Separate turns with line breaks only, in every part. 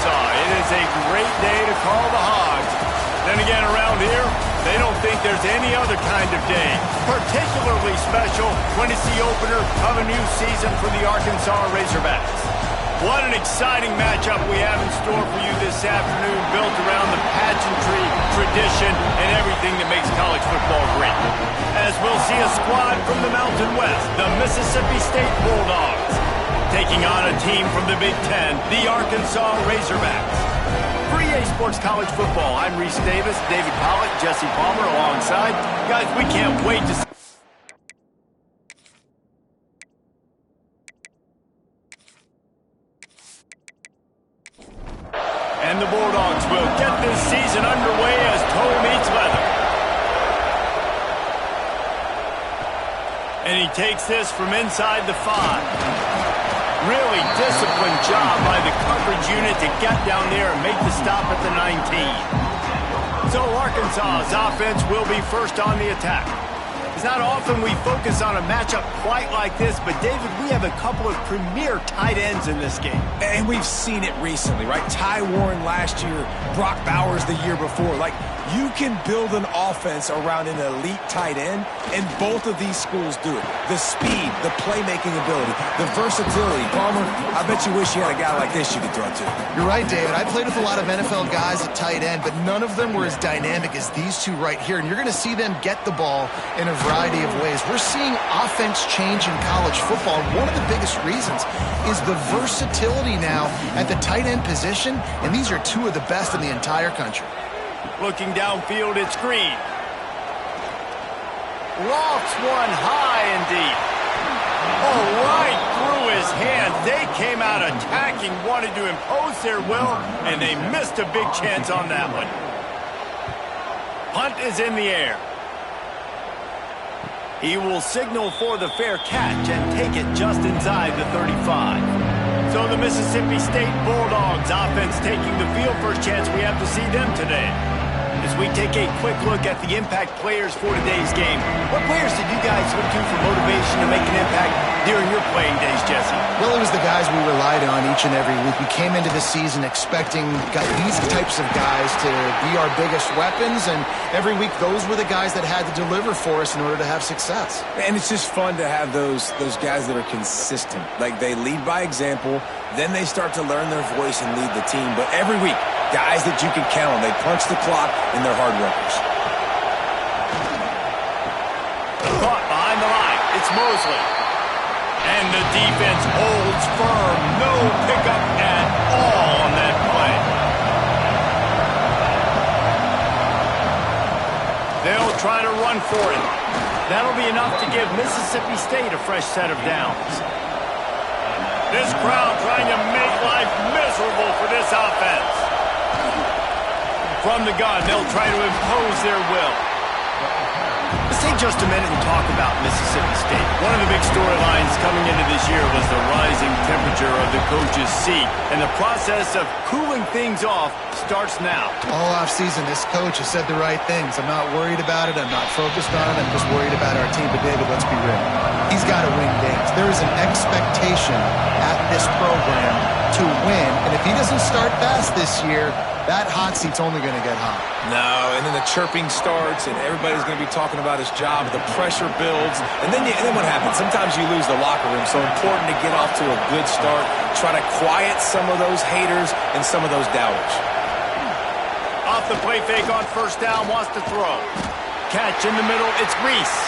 Arkansas. It is a great day to call the Hogs. Then again, around here, they don't think there's any other kind of day. Particularly special when it's the opener of a new season for the Arkansas Razorbacks. What an exciting matchup we have in store for you this afternoon, built around the pageantry, tradition, and everything that makes college football great. As we'll see a squad from the Mountain West, the Mississippi State Bulldogs, taking on a team from the Big Ten, the Arkansas Razorbacks. For EA Sports College Football, I'm Reese Davis, David Pollock, Jesse Palmer alongside. Guys, we can't wait to see. And the Bulldogs will get this season underway as toe meets leather. And he takes this from inside the 5. Really disciplined job by the coverage unit to get down there and make the stop at the 19. So Arkansas's offense will be first on the attack. It's not often we focus on a matchup quite like this, but David, we have a couple of premier tight ends in this game.
And we've seen it recently, right? Ty Warren last year, Brock Bowers the year before. Like, you can build an offense around an elite tight end, and both of these schools do it. The speed, the playmaking ability, the versatility. Palmer, I bet you wish you had a guy like this you could throw to.
You're right, David. I played with a lot of NFL guys at tight end, but none of them were as dynamic as these two right here. And you're going to see them get the ball in a variety of ways. We're seeing offense change in college football. And one of the biggest reasons is the versatility now at the tight end position, and these are two of the best in the entire country.
Looking downfield, it's Green. Lofts one high and deep. Oh, right through his hand. They came out attacking, wanted to impose their will, and they missed a big chance on that one. Punt is in the air. He will signal for the fair catch and take it just inside the 35. So the Mississippi State Bulldogs offense taking the field. First chance we have to see them today. As we take a quick look at the impact players for today's game, what players did you guys look to for motivation to make an impact during your playing days, Jesse?
Well, it was the guys we relied on each and every week. We came into the season expecting these types of guys to be our biggest weapons, and every week those were the guys that had to deliver for us in order to have success.
And it's just fun to have those guys that are consistent. Like, they lead by example, then they start to learn their voice and lead the team. But every week, guys that you can count on. They punch the clock, and they're hard workers.
Caught behind the line. It's Mosley. And the defense holds firm. No pickup at all on that play. They'll try to run for it. That'll be enough to give Mississippi State a fresh set of downs. This crowd trying to make life miserable for this offense. From the gun, they'll try to impose their will. Let's take just a minute and talk about Mississippi State. One of the big storylines coming into this year was the rising temperature of the coach's seat, and the process of cooling things off starts now.
All offseason, this coach has said the right things. I'm not worried about it. I'm not focused on it. I'm just worried about our team. But, David, let's be real. He's got to win games. There is an expectation at this program to win, and if he doesn't start fast this year, that hot seat's only going to get hot.
No, and then the chirping starts, and everybody's going to be talking about his job. The pressure builds, and then what happens? Sometimes you lose the locker room, so important to get off to a good start. Try to quiet some of those haters and some of those doubters.
Off the play fake on first down, wants to throw. Catch in the middle, it's Reese.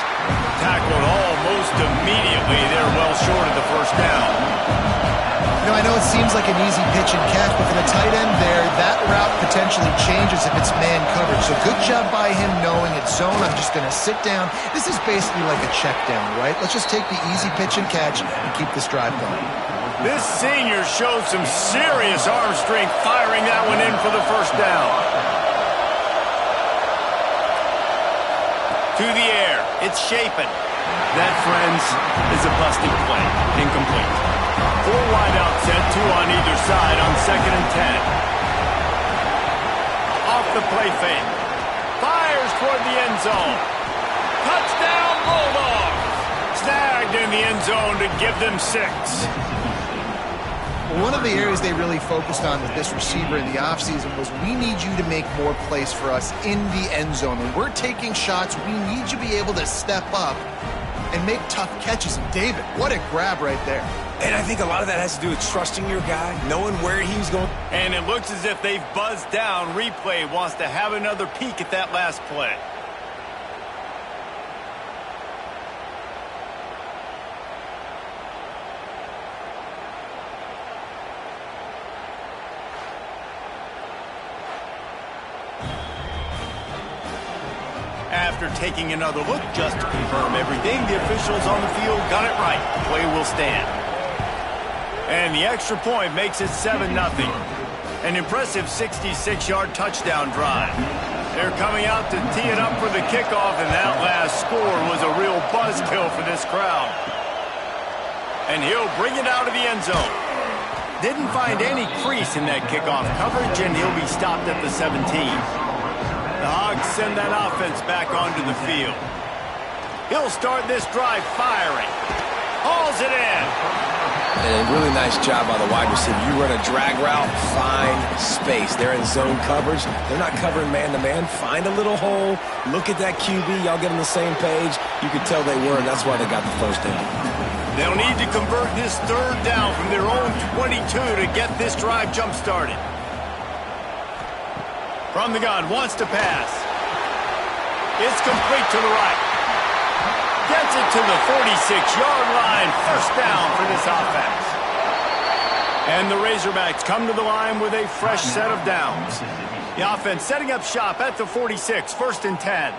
Tackled almost immediately. They're well short of the first down.
You know, I know it seems like an easy pitch and catch, but for the tight end there, that route potentially changes if it's man coverage. So good job by him knowing it's zone. I'm just going to sit down. This is basically like a check down, right? Let's just take the easy pitch and catch and keep this drive going.
This senior showed some serious arm strength firing that one in for the first down. To the air. It's Shapen. That, friends, is a busting play. Incomplete. 4 wide out set, 2 on either side on 2nd and 10. Off the play fake. Fires toward the end zone. Touchdown, Bulldogs! Snagged in the end zone to give them 6.
One of the areas they really focused on with this receiver in the offseason was we need you to make more plays for us in the end zone. When we're taking shots, we need you to be able to step up and make tough catches. And David, what a grab right there.
And I think a lot of that has to do with trusting your guy, knowing where he's going.
And it looks as if they've buzzed down. Replay wants to have another peek at that last play. After taking another look just to confirm everything, the officials on the field got it right. Play will stand. And the extra point makes it 7-0. An impressive 66-yard touchdown drive. They're coming out to tee it up for the kickoff, and that last score was a real buzzkill for this crowd. And he'll bring it out of the end zone. Didn't find any crease in that kickoff coverage, and he'll be stopped at the 17. The Hogs send that offense back onto the field. He'll start this drive firing. Hauls it in.
And a really nice job by the wide receiver. You run a drag route, find space. They're in zone coverage. They're not covering man-to-man. Find a little hole. Look at that QB. Y'all get on the same page. You could tell they were, and that's why they got the first down.
They'll need to convert this third down from their own 22 to get this drive jump-started. From the gun, wants to pass. It's complete to the right. Gets it to the 46-yard line. First down for this offense. And the Razorbacks come to the line with a fresh set of downs. The offense setting up shop at the 46, 1st and 10.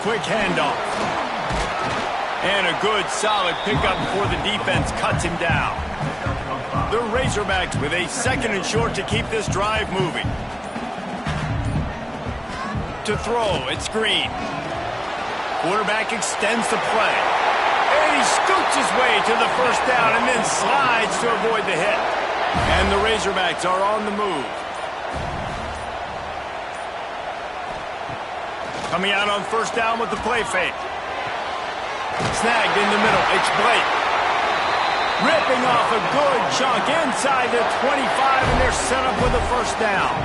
Quick handoff. And a good, solid pickup before the defense cuts him down. The Razorbacks with a 2nd and short to keep this drive moving. To throw, it's Green. Quarterback extends the play. And he scoots his way to the first down and then slides to avoid the hit. And the Razorbacks are on the move. Coming out on first down with the play fake. Snagged in the middle, it's Blake. Ripping off a good chunk inside the 25, and they're set up with a first down.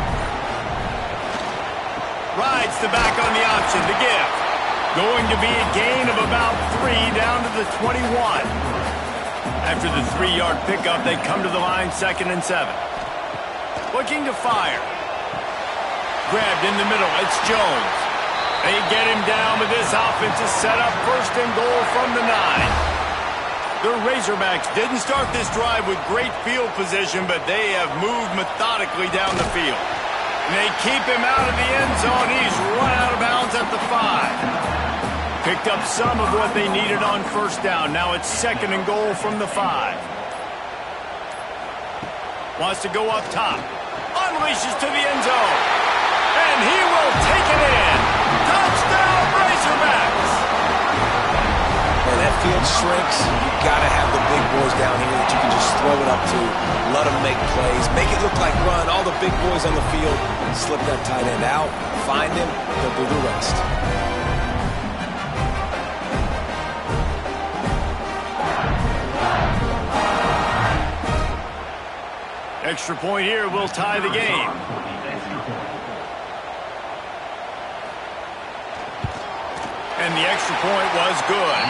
Rides the back on the option to give. Going to be a gain of about 3 down to the 21. After the 3-yard pickup, they come to the line 2nd and 7. Looking to fire. Grabbed in the middle, it's Jones. They get him down, but this offense is set up 1st and goal from the 9. The Razorbacks didn't start this drive with great field position, but they have moved methodically down the field. And they keep him out of the end zone. He's run out of bounds at the 5. Picked up some of what they needed on first down. Now it's 2nd and goal from the 5. Wants to go up top. Unleashes to the end zone. And he will take it in. Touchdown, Razorbacks!
When that field shrinks, you got to have the big boys down here that you can just throw it up to, let them make plays, make it look like run. All the big boys on the field, slip that tight end out, find him, they'll do the rest.
Extra point here will tie the game. And the extra point was good.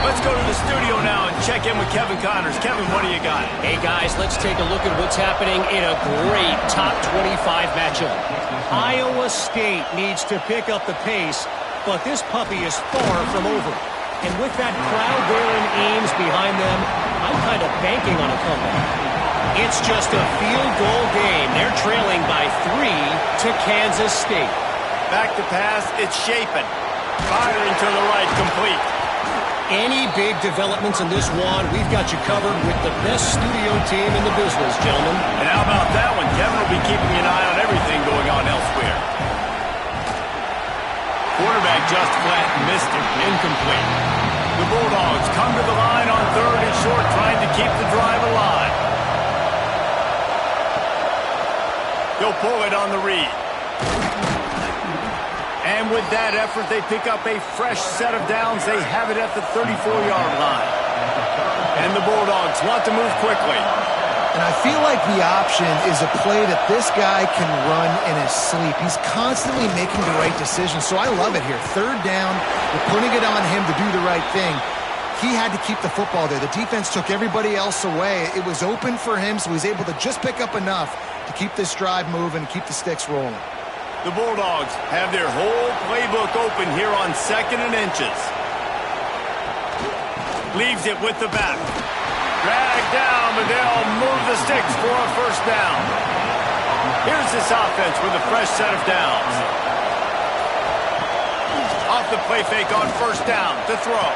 Let's go to the studio now and check in with Kevin Connors. Kevin, what do you got?
Hey, guys, let's take a look at what's happening in a great top 25 matchup. Iowa State needs to pick up the pace, but this puppy is far from over. And with that crowd there in Ames behind them, I'm kind of banking on a comeback. It's just a field goal game. They're trailing by 3 to Kansas State.
Back to pass, it's Shapen. Firing to the right, complete.
Any big developments in this one, we've got you covered with the best studio team in the business, gentlemen.
And how about that one? Kevin will be keeping an eye on everything going on elsewhere. Quarterback just flat missed it. Incomplete. The Bulldogs come to the line on 3rd and short, trying to keep the drive alive. He'll pull it on the read. And with that effort, they pick up a fresh set of downs. They have it at the 34-yard line. And the Bulldogs want to move quickly.
And I feel like the option is a play that this guy can run in his sleep. He's constantly making the right decision, so I love it here. Third down, we're putting it on him to do the right thing. He had to keep the football there. The defense took everybody else away. It was open for him, so he's able to just pick up enough to keep this drive moving and keep the sticks rolling.
The Bulldogs have their whole playbook open here on 2nd and inches. Leaves it with the back. Dragged down, but they'll move the sticks for a first down. Here's this offense with a fresh set of downs. Off the play fake on first down to throw.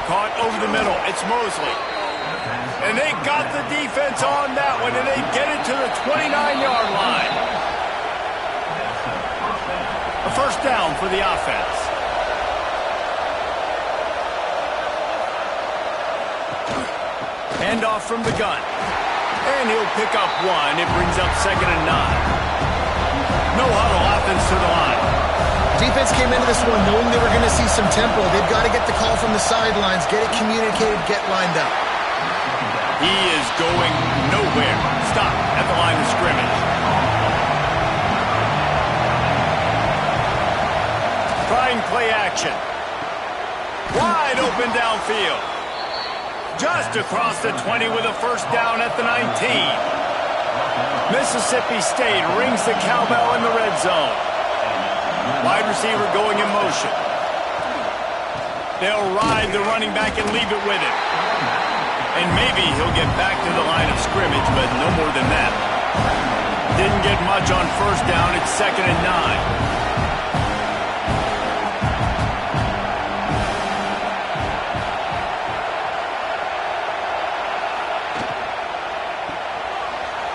Caught over the middle. It's Mosley. And they got the defense on that one, and they get it to the 29-yard line. A first down for the offense. Hand off from the gun. And he'll pick up one. It brings up 2nd and 9. No huddle offense to the line.
Defense came into this one knowing they were going to see some tempo. They've got to get the call from the sidelines, get it communicated, get lined up.
He is going nowhere. Stop at the line of scrimmage. Trying play action. Wide open downfield. Just across the 20 with a first down at the 19. Mississippi State rings the cowbell in the red zone. Wide receiver going in motion. They'll ride the running back and leave it with him. And maybe he'll get back to the line of scrimmage, but no more than that. Didn't get much on first down. It's 2nd and 9.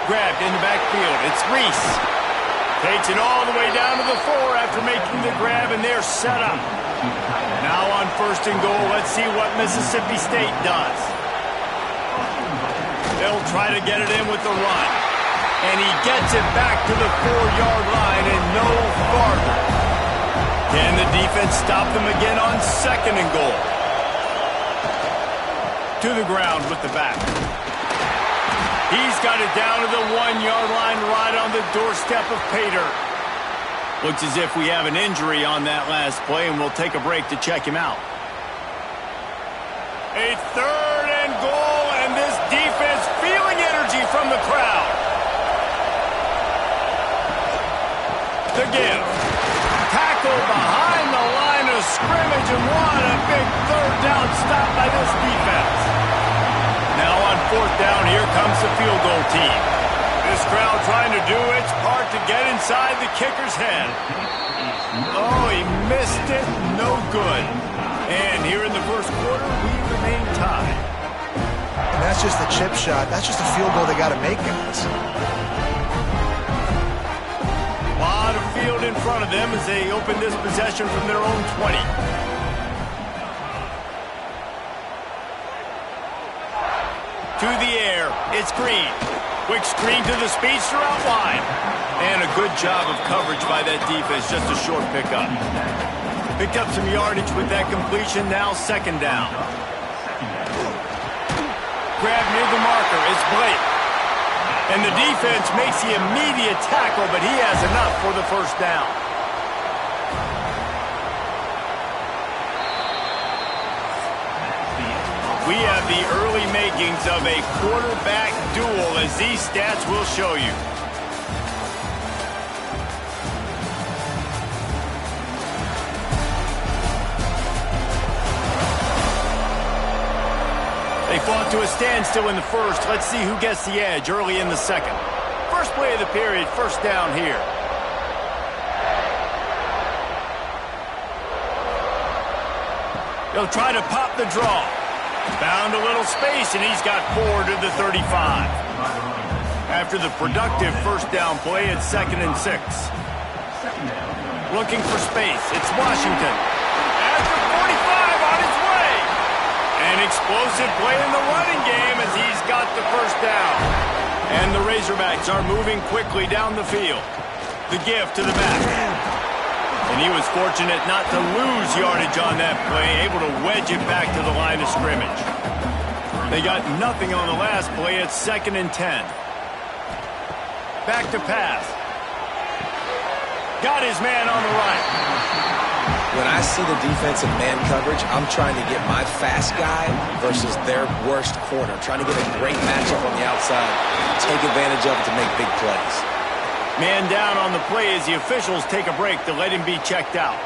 Grabbed in the backfield. It's Reese. Takes it all the way down to the 4 after making the grab, and they're set up. Now on 1st and goal, let's see what Mississippi State does. They'll try to get it in with the run. And he gets it back to the 4-yard line and no farther. Can the defense stop them again on 2nd and goal? To the ground with the back. He's got it down to the 1-yard line right on the doorstep of Pater. Looks as if we have an injury on that last play, and we'll take a break to check him out. A 3rd and goal, and this defense feeling energy from the crowd. The give. Tackle behind the line of scrimmage, and what a big 3rd down stop by this defense. Now on 4th down, here comes the field goal team. This crowd trying to do its part to get inside the kicker's head. Oh, he missed it. No good. And here in the first quarter, we remain tied.
And that's just a chip shot. That's just a field goal they got to make, guys.
A lot of field in front of them as they open this possession from their own 20. To the air, it's Green. Quick screen to the speedster out wide. And a good job of coverage by that defense, just a short pickup. Picked up some yardage with that completion, now 2nd down. Grab near the marker, it's Blake. And the defense makes the immediate tackle, but he has enough for the first down. We have the early makings of a quarterback duel, as these stats will show you. They fought to a standstill in the first. Let's see who gets the edge early in the second. First play of the period, first down here. They'll try to pop the draw. Found a little space, and he's got 4 to the 35. After the productive first down play, it's 2nd and 6. Looking for space. It's Washington. After 45 on his way. An explosive play in the running game as he's got the first down. And the Razorbacks are moving quickly down the field. The give to the back. And he was fortunate not to lose yardage on that play, able to wedge it back to the line of scrimmage. They got nothing on the last play. It's 2nd and 10. Back to pass. Got his man on the right.
When I see the defensive man coverage, I'm trying to get my fast guy versus their worst corner. I'm trying to get a great matchup on the outside, take advantage of it to make big plays.
Man down on the play as the officials take a break to let him be checked out.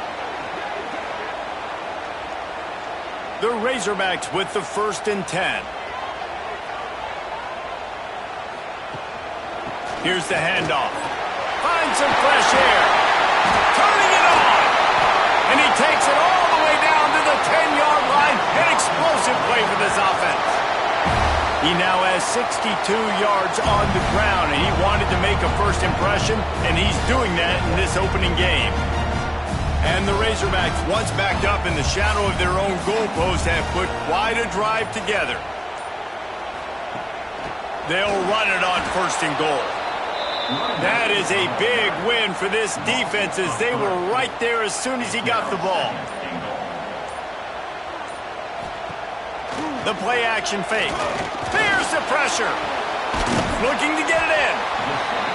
The Razorbacks with the 1st and 10. Here's the handoff. Finds some fresh air. Turning it on. And he takes it all the way down to the 10-yard line. An explosive play for this offense. He now has 62 yards on the ground, and he wanted to make a first impression, and he's doing that in this opening game. And the Razorbacks, once backed up in the shadow of their own goalpost, have put quite a drive together. They'll run it on 1st and goal. That is a big win for this defense as they were right there as soon as he got the ball. The play action fake. There's the pressure. Looking to get it in.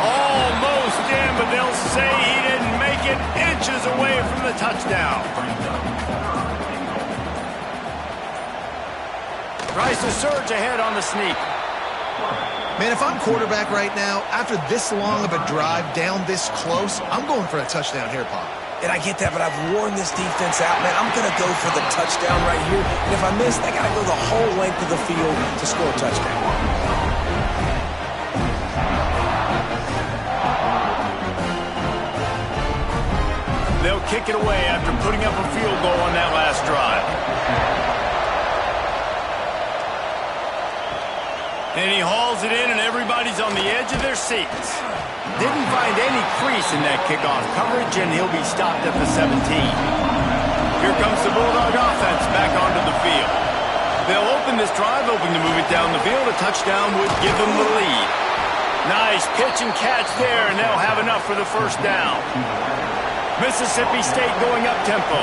Almost in, but they'll say he didn't make it, inches away from the touchdown. Tries to surge ahead on the sneak.
Man, if I'm quarterback right now, after this long of a drive down this close, I'm going for a touchdown here, Pop.
And I get that, but I've worn this defense out, man. I'm going to go for the touchdown right here. And if I miss, I got to go the whole length of the field to score a touchdown.
They'll kick it away after putting up a field goal on that last drive. And he hauls it in, and everybody's on the edge of their seats. Didn't find any crease in that kickoff coverage, and he'll be stopped at the 17. Here comes the Bulldog offense back onto the field. They'll open this drive, hoping to move it down the field. A touchdown would give them the lead. Nice pitch and catch there, and they'll have enough for the 1st down. Mississippi State going up-tempo.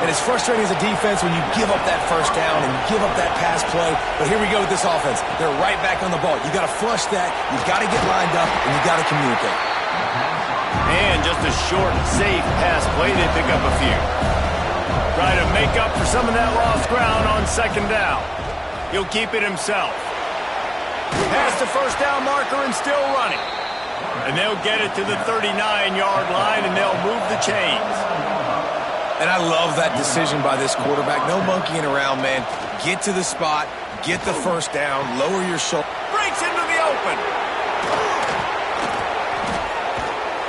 And it's frustrating as a defense when you give up that 1st down and give up that pass play. But here we go with this offense. They're right back on the ball. You got to flush that. You've got to get lined up, and you got to communicate.
And just a short, safe pass play. They pick up a few. Try to make up for some of that lost ground on 2nd down. He'll keep it himself. Past the 1st down marker and still running. And they'll get it to the 39-yard line, and they'll move the chains.
And I love that decision by this quarterback. No monkeying around, man. Get to the spot, get the 1st down, lower your shoulder.
Breaks into the open.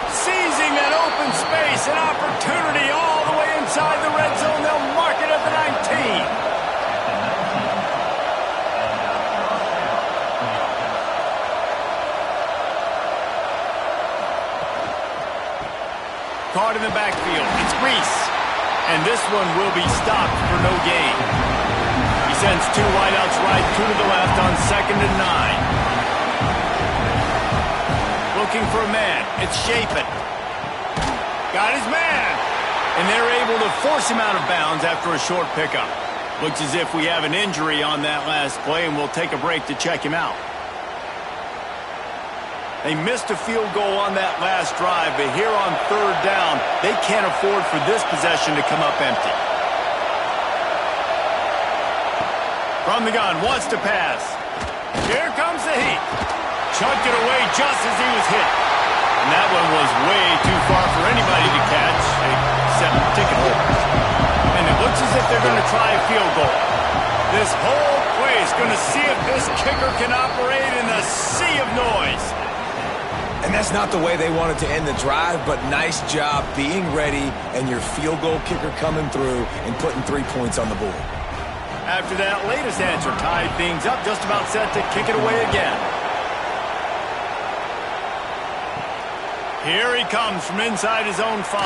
Seizing that open space, an opportunity all the way inside the red zone. They'll mark it at the 19. Caught in the backfield. It's Reese. And this one will be stopped for no gain. He sends 2 wideouts right, 2 to the left on 2nd and 9. Looking for a man. It's Chapin. Got his man. And they're able to force him out of bounds after a short pickup. Looks as if we have an injury on that last play, and we'll take a break to check him out. They missed a field goal on that last drive, but here on 3rd down, they can't afford for this possession to come up empty. From the gun, wants to pass. Here comes the heat. Chucked it away just as he was hit. And that one was way too far for anybody to catch, except ticket holders. And it looks as if they're going to try a field goal. This whole play is going to see if this kicker can operate in the sea of noise.
And that's not the way they wanted to end the drive, but nice job being ready and your field goal kicker coming through and putting 3 points on the board.
After that latest answer tied things up, just about set to kick it away again. Here he comes from inside his own 5.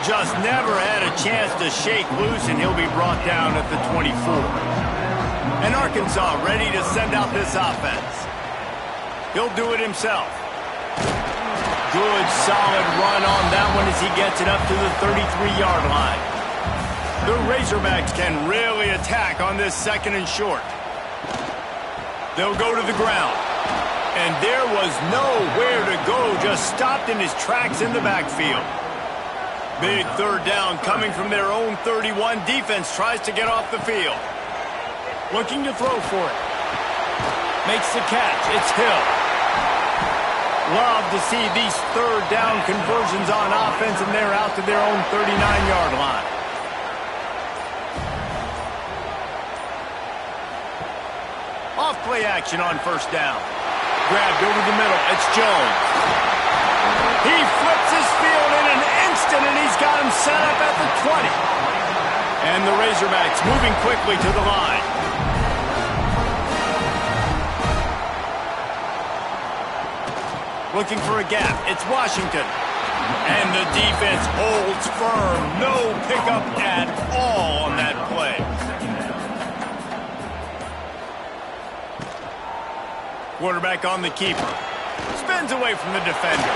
Just never had a chance to shake loose, and he'll be brought down at the 24. And Arkansas ready to send out this offense. He'll do it himself. Good, solid run on that one as he gets it up to the 33-yard line. The Razorbacks can really attack on this 2nd and short. They'll go to the ground. And there was nowhere to go, just stopped in his tracks in the backfield. Big 3rd down coming from their own 31. Defense tries to get off the field. Looking to throw for it. Makes the catch. It's Hill. Love to see these 3rd down conversions on offense, and they're out to their own 39-yard line. Off play action on 1st down. Grabbed over the middle. It's Jones. He flips his field in an instant, and he's got him set up at the 20. And the Razorbacks moving quickly to the line. Looking for a gap. It's Washington. And the defense holds firm. No pickup at all on that play. Quarterback on the keeper. Spins away from the defender.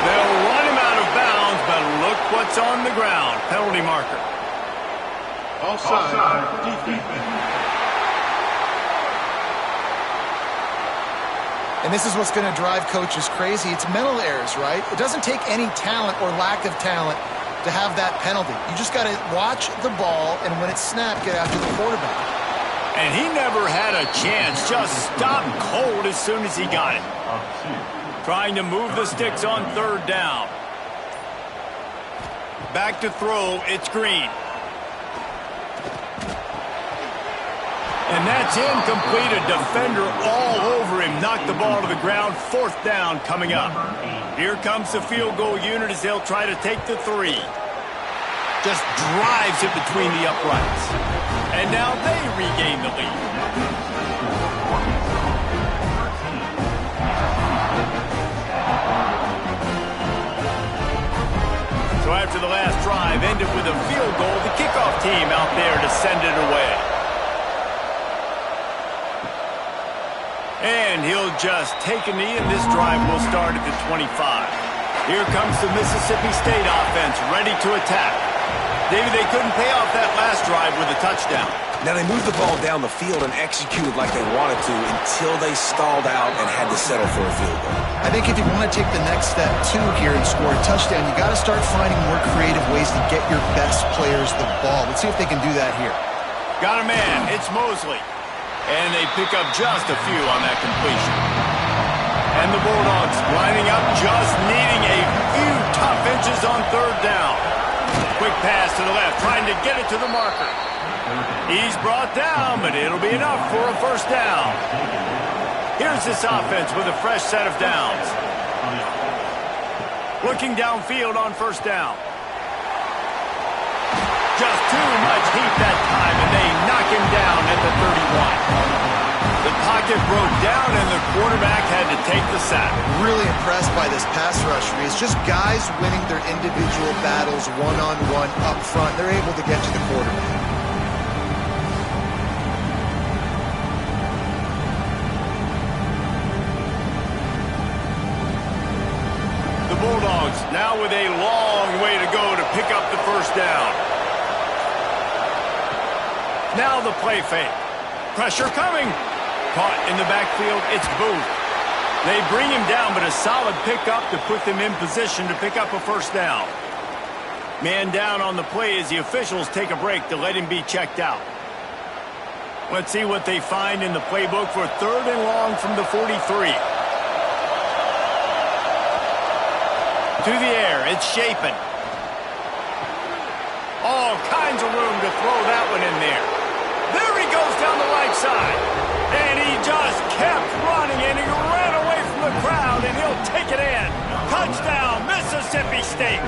They'll run him out of bounds, but look what's on the ground. Penalty marker.
Offside. Defense.
And this is what's going to drive coaches crazy. It's mental errors, right? It doesn't take any talent or lack of talent to have that penalty. You just got to watch the ball, and when it's snapped, get after the quarterback.
And he never had a chance. Just stopped cold as soon as he got it. Trying to move the sticks on 3rd down. Back to throw. It's Green. And that's incomplete. A defender all over him. Knocked the ball to the ground. 4th down coming up. Here comes the field goal unit as they'll try to take the 3. Just drives it between the uprights. And now they regain the lead. So after the last drive ended with a field goal, the kickoff team out there to send it away. And he'll just take a knee, and this drive will start at the 25. Here comes the Mississippi State offense, ready to attack. David, they couldn't pay off that last drive with a touchdown.
Now they moved the ball down the field and executed like they wanted to until they stalled out and had to settle for a field goal.
I think if you want to take the next step, too, here and score a touchdown, you got to start finding more creative ways to get your best players the ball. Let's see if they can do that here.
Got a man. It's Mosley. And they pick up just a few on that completion. And the Bulldogs lining up, just needing a few tough inches on 3rd down. Quick pass to the left, trying to get it to the marker. He's brought down, but it'll be enough for a 1st down. Here's this offense with a fresh set of downs. Looking downfield on 1st down. Just too much heat that time, and they knock him down at the 31. The pocket broke down, and the quarterback had to take the sack.
Really impressed by this pass rush. It's just guys winning their individual battles one-on-one up front. They're able to get to the quarterback.
The Bulldogs now with a long way to go to pick up the 1st down. Now the play fake. Pressure coming. Caught in the backfield, it's Booth. They bring him down, but a solid pickup to put them in position to pick up a 1st down. Man down on the play as the officials take a break to let him be checked out. Let's see what they find in the playbook for 3rd and long from the 43. To the air, it's Shapen. All kinds of room to throw that one in there. There he goes down the right side. And he just kept running, and he ran away from the crowd, and he'll take it in. Touchdown, Mississippi State.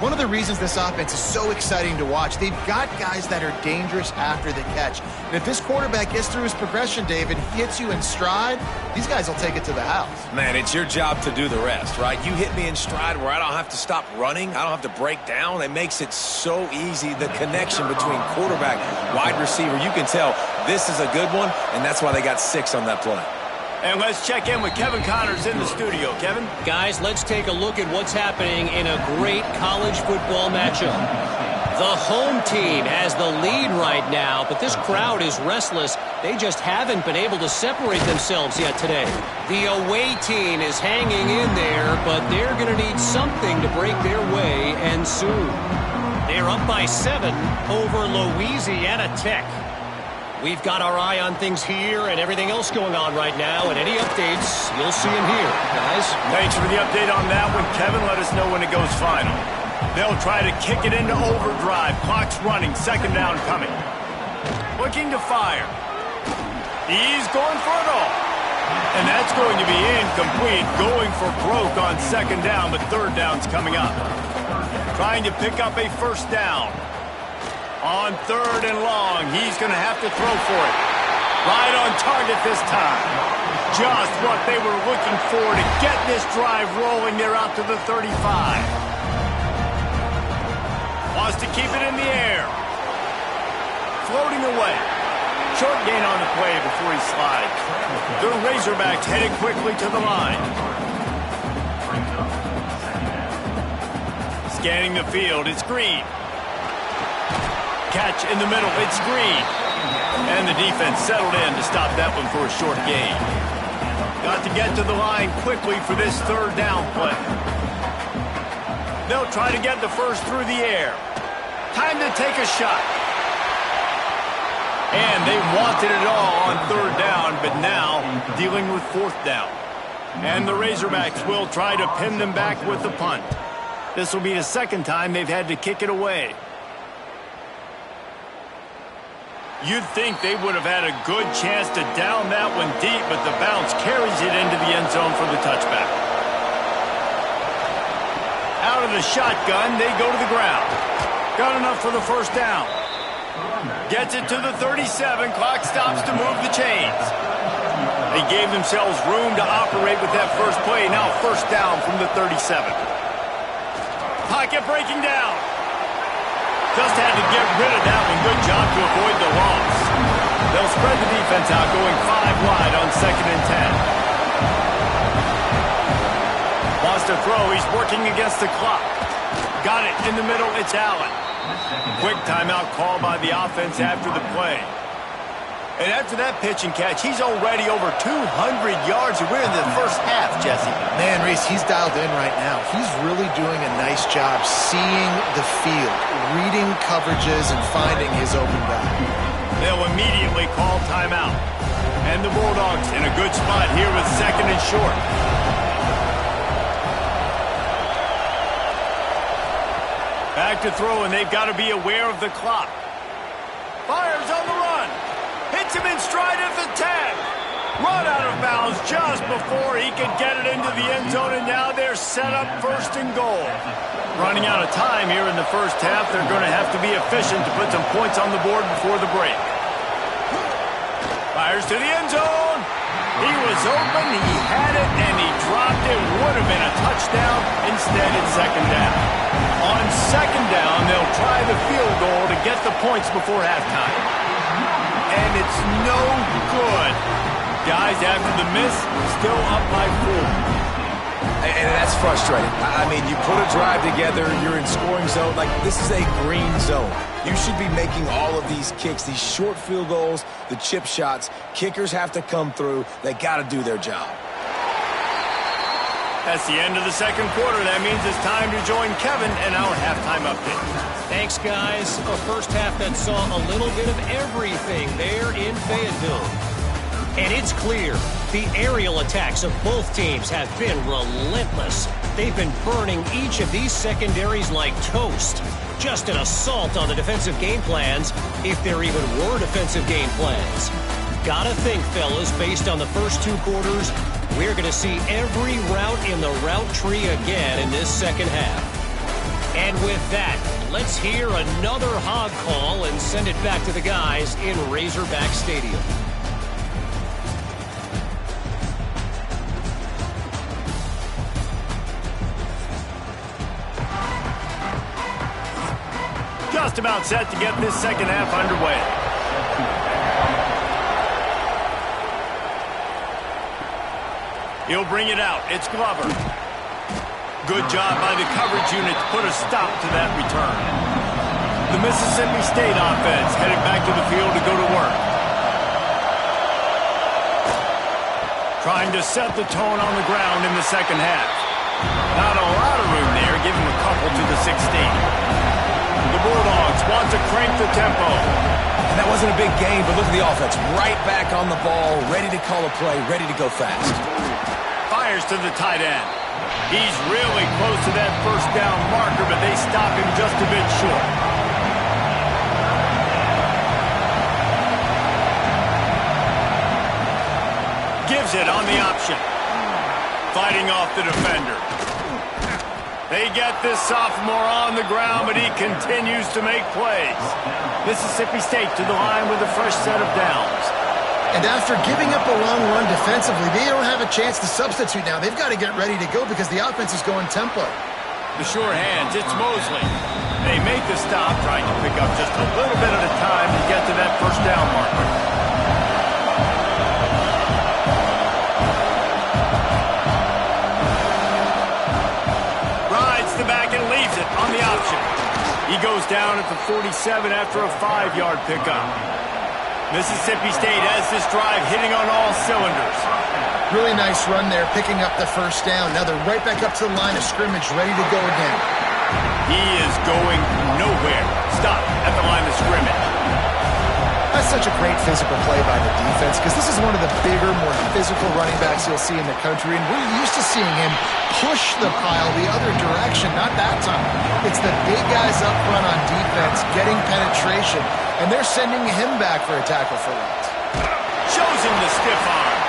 One of the reasons this offense is so exciting to watch, they've got guys that are dangerous after the catch. And if this quarterback gets through his progression, David, hits you in stride, these guys will take it to the house.
Man, it's your job to do the rest, right? You hit me in stride where I don't have to stop running. I don't have to break down. It makes it so easy. The connection between quarterback, wide receiver, you can tell this is a good one, and that's why they got 6 on that play.
And let's check in with Kevin Connors in the studio. Kevin?
Guys, let's take a look at what's happening in a great college football matchup. The home team has the lead right now, but this crowd is restless. They just haven't been able to separate themselves yet today. The away team is hanging in there, but they're going to need something to break their way, and soon. They're up by 7 over Louisiana Tech. We've got our eye on things here and everything else going on right now, and any updates, you'll see them here, guys.
Thanks for the update on that one, Kevin. Let us know when it goes final. They'll try to kick it into overdrive. Clock's running. Second down coming. Looking to fire. He's going for it all. And that's going to be incomplete. Going for broke on second down, but third down's coming up. Trying to pick up a first down. On third and long, he's going to have to throw for it. Right on target this time. Just what they were looking for to get this drive rolling. They're out to the 35. Wants to keep it in the air. Floating away. Short gain on the play before he slides. The Razorbacks heading quickly to the line. Scanning the field, it's Green. Catch in the middle, it's Green. And the defense settled in to stop that one for a short gain. Got to get to the line quickly for this third down play. They'll try to get the first through the air. Time to take a shot. And they wanted it all on third down, but now dealing with fourth down. And the Razorbacks will try to pin them back with the punt. This will be the second time they've had to kick it away. You'd think they would have had a good chance to down that one deep, but the bounce carries it into the end zone for the touchback. Out of the shotgun, they go to the ground. Got enough for the first down. Gets it to the 37. Clock stops to move the chains. They gave themselves room to operate with that first play. Now first down from the 37. Pocket breaking down. Just had to get rid of that one. Good job to avoid the loss. They'll spread the defense out, going 5 wide on second and 10. Wants to throw. He's working against the clock. Got it in the middle. It's Allen. Quick timeout call by the offense after the play. And after that pitch and catch, he's already over 200 yards. We're in the first half, Jesse.
Man, Reese, he's dialed in right now. He's really doing a nice job seeing the field, reading coverages, and finding his open guy.
They'll immediately call timeout. And the Bulldogs in a good spot here with second and short. Back to throw, and they've got to be aware of the clock. Fires on the run. Hits him in stride at the 10. Run out of bounds just before he could get it into the end zone, and now they're set up first and goal. Running out of time here in the first half. They're going to have to be efficient to put some points on the board before the break. Fires to the end zone. He was open, he had it, and he dropped it. Would have been a touchdown. Instead, it's second down. On second down, they'll try the field goal to get the points before halftime. And it's no good. Guys, after the miss, still up by 4.
And that's frustrating. I mean, you put a drive together, you're in scoring zone. Like, this is a green zone. You should be making all of these kicks, these short field goals, the chip shots. Kickers have to come through. They got to do their job.
That's the end of the second quarter. That means it's time to join Kevin in our halftime update.
Thanks, guys. A first half that saw a little bit of everything there in Fayetteville. And it's clear the aerial attacks of both teams have been relentless. They've been burning each of these secondaries like toast. Just an assault on the defensive game plans, if there even were defensive game plans. Gotta think, fellas, based on the first 2 quarters, we're going to see every route in the route tree again in this second half. And with that, let's hear another hog call and send it back to the guys in Razorback Stadium.
Just about set to get this second half underway. He'll bring it out. It's Glover. Good job by the coverage unit to put a stop to that return. The Mississippi State offense headed back to the field to go to work. Trying to set the tone on the ground in the second half. Not a lot of room there, give him a couple to the 16. The Bulldogs want to crank the tempo.
And that wasn't a big gain, but look at the offense. Right back on the ball, ready to call a play, ready to go fast.
Fires to the tight end. He's really close to that first down marker, but they stop him just a bit short. Gives it on the option. Fighting off the defender. They get this sophomore on the ground, but he continues to make plays. Mississippi State to the line with a fresh set of downs.
And after giving up a long run defensively, they don't have a chance to substitute now. They've got to get ready to go because the offense is going tempo.
The sure hands, it's Mosley. They make the stop, trying to pick up just a little bit at a time to get to that first down marker. On the option. He goes down at the 47 after a 5-yard pickup. Mississippi State has this drive hitting on all cylinders.
Really nice run there, picking up the first down. Now they're right back up to the line of scrimmage, ready to go again.
He is going nowhere. Stop at the line of scrimmage.
That's such a great physical play by the defense because this is one of the bigger, more physical running backs you'll see in the country, and we're used to seeing him push the pile the other direction, not that time. It's the big guys up front on defense getting penetration, and they're sending him back for a tackle for loss.
Shows him the stiff arm.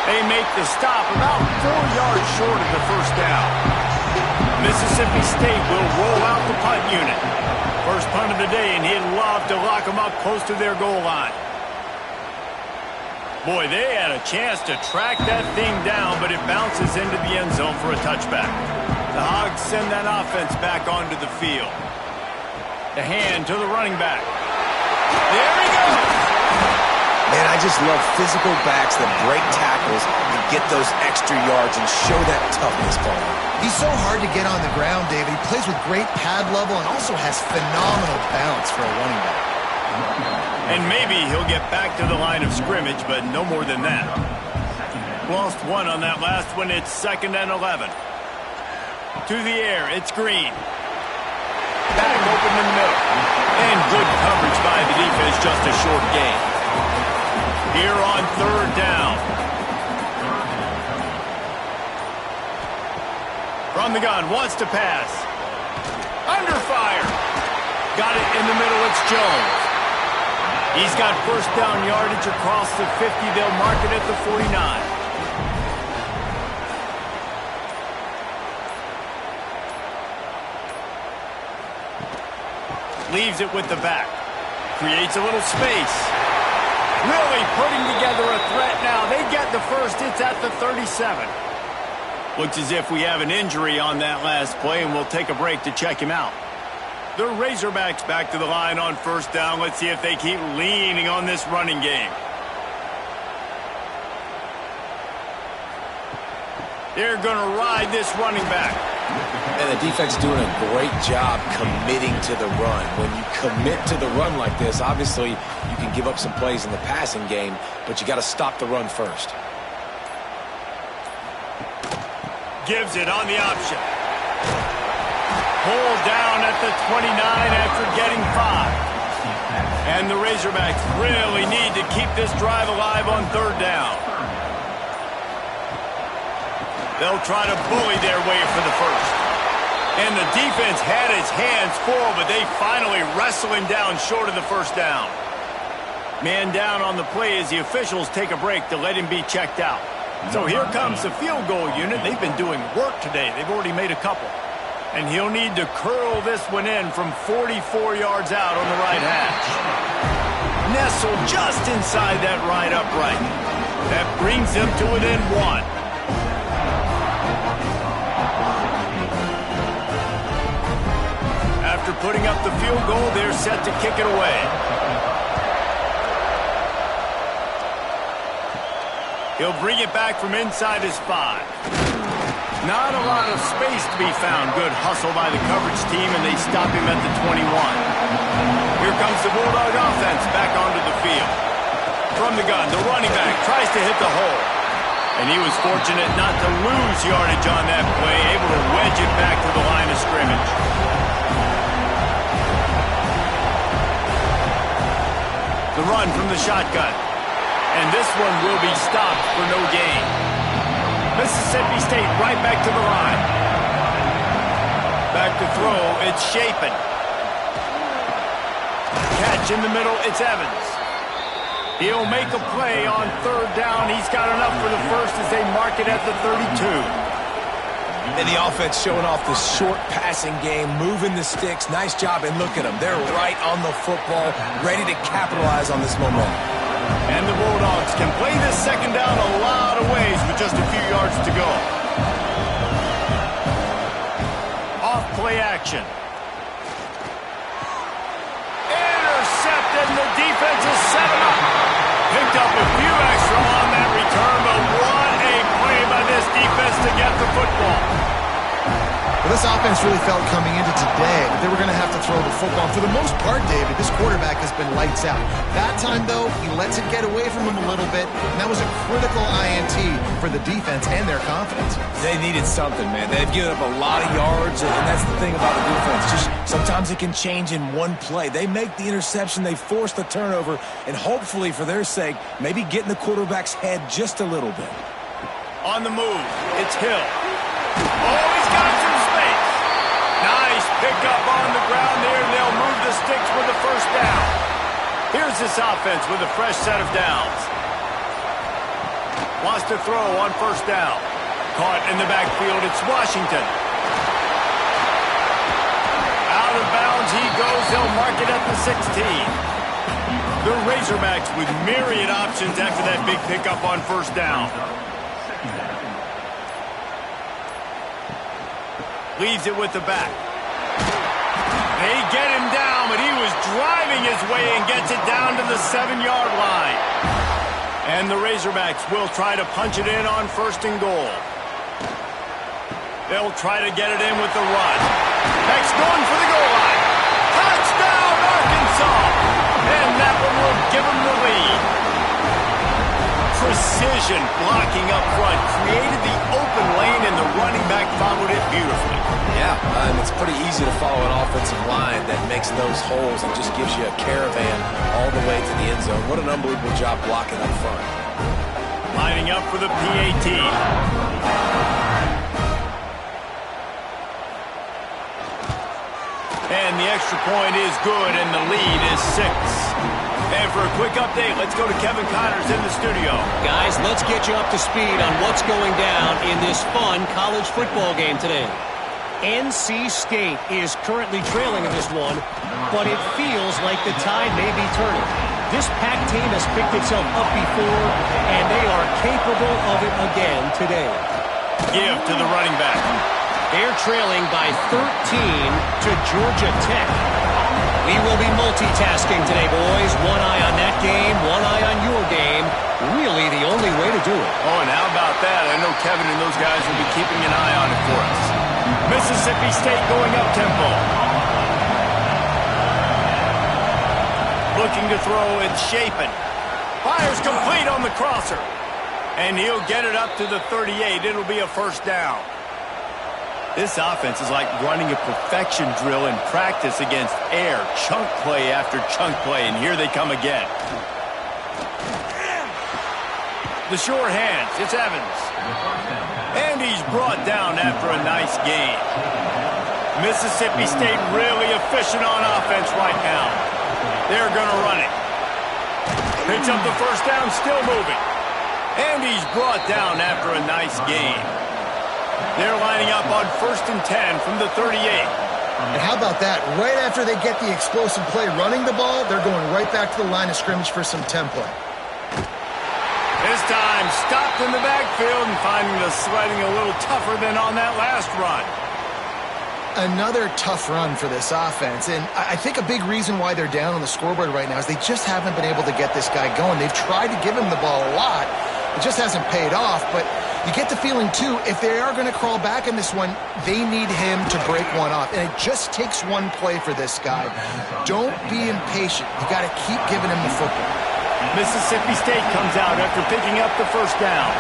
They make the stop about 4 yards short of the first down. Mississippi State will roll out the punt unit. First punt of the day, and he'd love to lock them up close to their goal line. Boy, they had a chance to track that thing down, but it bounces into the end zone for a touchback. The Hogs send that offense back onto the field. The hand to the running back. There he goes!
Man, I just love physical backs that break tackles and get those extra yards and show that toughness, Paul.
He's so hard to get on the ground, David. He plays with great pad level and also has phenomenal balance for a running back.
And maybe he'll get back to the line of scrimmage, but no more than that. Lost one on that last one. It's 2nd and 11. To the air, it's Green. Back open in the middle. And good coverage by the defense, just a short gain. Here on 3rd down. From the gun, wants to pass. Under fire. Got it in the middle, it's Jones. He's got first down yardage across the 50. They'll mark it at the 49. Leaves it with the back. Creates a little space. Really putting together a threat now. They get the first. It's at the 37. Looks as if we have an injury on that last play, and we'll take a break to check him out. The Razorbacks back to the line on first down. Let's see if they keep leaning on this running game. They're going to ride this running back.
And the defense doing a great job committing to the run. When you commit to the run like this, obviously you can give up some plays in the passing game, but you got to stop the run first.
Gives it on the option. Pulled down at the 29 after getting 5. And the Razorbacks really need to keep this drive alive on 3rd down. They'll try to bully their way for the first. And the defense had his hands full, but they finally wrestle him down short of the first down. Man down on the play as the officials take a break to let him be checked out. So here comes the field goal unit. They've been doing work today. They've already made a couple. And he'll need to curl this one in from 44 yards out on the right hash. Nestled just inside that right upright. That brings them to within 1. After putting up the field goal, they're set to kick it away. He'll bring it back from inside his 5. Not a lot of space to be found. Good hustle by the coverage team, and they stop him at the 21. Here comes the Bulldog offense back onto the field. From the gun, the running back tries to hit the hole. And he was fortunate not to lose yardage on that play, able to wedge it back to the line of scrimmage. The run from the shotgun. And this one will be stopped for no gain. Mississippi State right back to the line. Back to throw, it's Shapen. Catch in the middle, it's Evans. He'll make a play on 3rd down. He's got enough for the first as they mark it at the 32.
And the offense showing off the short passing game, moving the sticks. Nice job, and look at them. They're right on the football, ready to capitalize on this momentum.
And the Bulldogs can play this 2nd down a lot of ways with just a few yards to go. Off play action. Intercepted, and the defense is set him up. Picked up a few extra on that return, but what a play by this defense to get the football.
Well, this offense really felt coming into today that they were going to have to throw the football. And for the most part, David, this quarterback has been lights out. That time, though, he lets it get away from him a little bit, and that was a critical INT for the defense and their confidence.
They needed something, man. They've given up a lot of yards, and that's the thing about the defense. Just sometimes it can change in one play. They make the interception, they force the turnover, and hopefully, for their sake, maybe get in the quarterback's head just a little bit.
On the move, it's Hill. Oh, he's got some space. Nice pickup on the ground there, and they'll move the sticks for the 1st down. Here's this offense with a fresh set of downs. Wants to throw on 1st down. Caught in the backfield, it's Washington. Out of bounds he goes, they'll mark it at the 16. The Razorbacks with myriad options after that big pickup on 1st down. Leaves it with the back. They get him down, but he was driving his way and gets it down to the 7-yard line. And the Razorbacks will try to punch it in on 1st and goal. They'll try to get it in with the run. Beck's going for the goal line. Touchdown, Arkansas! And that one will give them the lead. Precision blocking up front created the open lane, and the running back followed it beautifully.
Yeah, and it's pretty easy to follow an offensive line that makes those holes and just gives you a caravan all the way to the end zone. What an unbelievable job blocking up front.
Lining up for the PAT. And the extra point is good, and the lead is 6. And for a quick update, let's go to Kevin Connors in the studio.
Guys, let's get you up to speed on what's going down in this fun college football game today. NC State is currently trailing in this one, but it feels like the tide may be turning. This Pac team has picked itself up before, and they are capable of it again today.
Give to the running back.
They're trailing by 13 to Georgia Tech. We will be multitasking today, boys. One eye on that game, one eye on your game. Really the only way to do it.
Oh, and how about that? I know Kevin and those guys will be keeping an eye on it for us. Mississippi State going up tempo. Looking to throw, it's Shapen. Fires complete on the crosser. And he'll get it up to the 38. It'll be a 1st down. This offense is like running a perfection drill in practice against air. Chunk play after chunk play, and here they come again. The short hands, it's Evans. And he's brought down after a nice gain. Mississippi State really efficient on offense right now. They're going to run it. Picks up the 1st down, still moving. And he's brought down after a nice gain. They're lining up on 1st and 10 from the 38.
And how about that? Right after they get the explosive play running the ball, they're going right back to the line of scrimmage for some tempo.
This time stopped in the backfield and finding the sledding a little tougher than on that last run.
Another tough run for this offense, and I think a big reason why they're down on the scoreboard right now is they just haven't been able to get this guy going. They've tried to give him the ball a lot, It just hasn't paid off, but you get the feeling, too, if they are going to crawl back in this one, they need him to break one off. And it just takes one play for this guy. Don't be impatient. You got to keep giving him the football.
Mississippi State comes out after picking up the first down.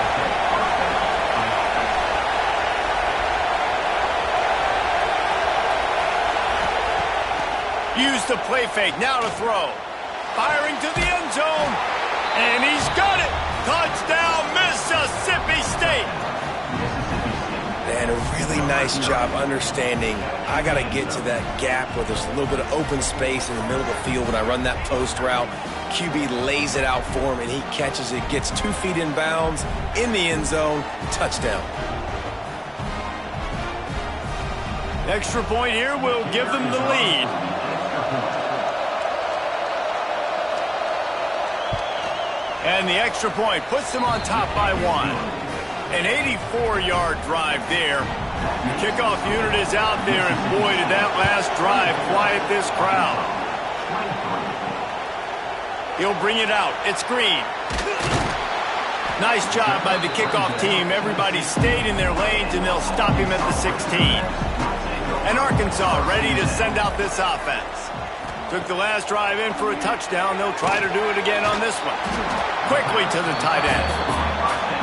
Use the play fake, now to throw. Firing to the end zone, and he's got it! Touchdown, Mississippi State!
And a really nice job understanding I got to get to that gap where there's a little bit of open space in the middle of the field when I run that post route. QB lays it out for him, and he catches it, gets 2 feet in bounds, in the end zone, touchdown.
Extra point here will give them the lead. And the extra point puts them on top by 1. An 84-yard drive there. The kickoff unit is out there, and boy, did that last drive quiet this crowd. He'll bring it out. It's Green. Nice job by the kickoff team. Everybody stayed in their lanes, and they'll stop him at the 16. And Arkansas ready to send out this offense. Took the last drive in for a touchdown. They'll try to do it again on this one. Quickly to the tight end.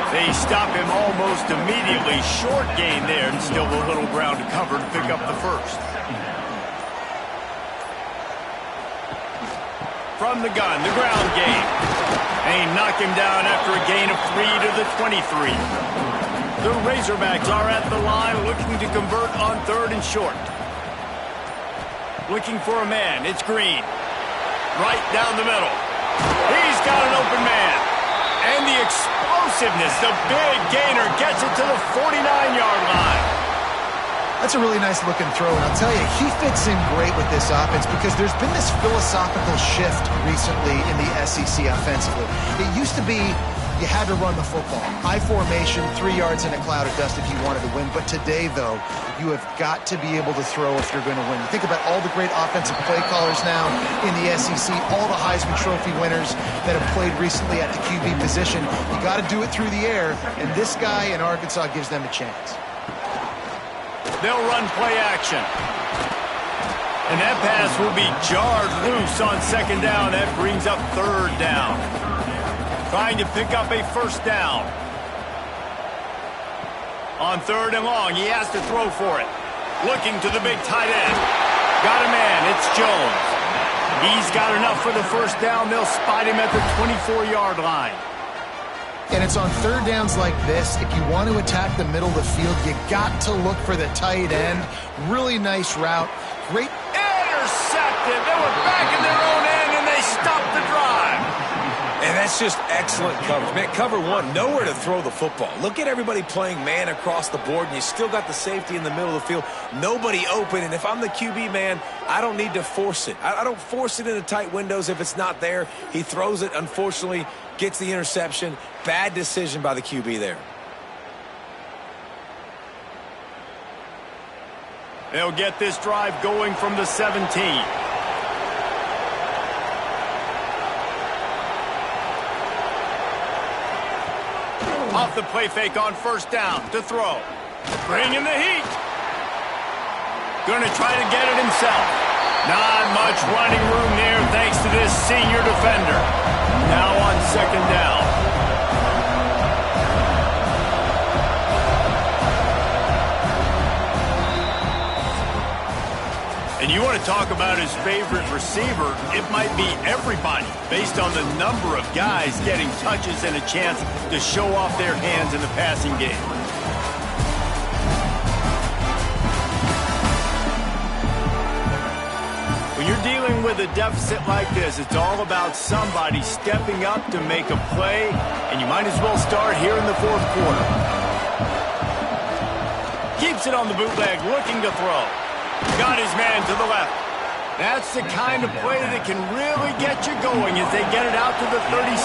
They stop him almost immediately. Short gain there, and still a little ground to cover to pick up the first. From the gun, the ground game. They knock him down after a gain of 3 to the 23. The Razorbacks are at the line looking to convert on 3rd and short. Looking for a man. It's Green. Right down the middle. He's got an open man. And the explosiveness, the big gainer, gets it to the 49-yard line.
That's a really nice looking throw, and I'll tell you, he fits in great with this offense because there's been this philosophical shift recently in the SEC offensively. It used to be you had to run the football. High formation, 3 yards in a cloud of dust if you wanted to win. But today, though, you have got to be able to throw if you're going to win. You think about all the great offensive play callers now in the SEC, all the Heisman Trophy winners that have played recently at the QB position. You got to do it through the air, and this guy in Arkansas gives them a chance.
They'll run play action. And that pass will be jarred loose on 2nd down. That brings up 3rd down. Trying to pick up a 1st down. On 3rd and long, he has to throw for it. Looking to the big tight end. Got a man, it's Jones. He's got enough for the 1st down. They'll spot him at the 24-yard line.
And it's on 3rd downs like this. If you want to attack the middle of the field, you got to look for the tight end. Really nice route. Great.
Intercepted. They were back in their own end, and they stopped the drive.
And that's just excellent coverage. Man, cover 1, nowhere to throw the football. Look at everybody playing man across the board, and you still got the safety in the middle of the field. Nobody open, and if I'm the QB, man, I don't need to force it. I don't force it into tight windows if it's not there. He throws it, unfortunately, gets the interception. Bad decision by the QB there.
They'll get this drive going from the 17. Off the play fake on 1st down to throw. Bringing the heat. Going to try to get it himself. Not much running room there thanks to this senior defender. Now on 2nd down. And you want to talk about his favorite receiver, it might be everybody based on the number of guys getting touches and a chance to show off their hands in the passing game. When you're dealing with a deficit like this, it's all about somebody stepping up to make a play, and you might as well start here in the 4th quarter. Keeps it on the bootleg, looking to throw. Got his man to the left. That's the kind of play that can really get you going as they get it out to the 36.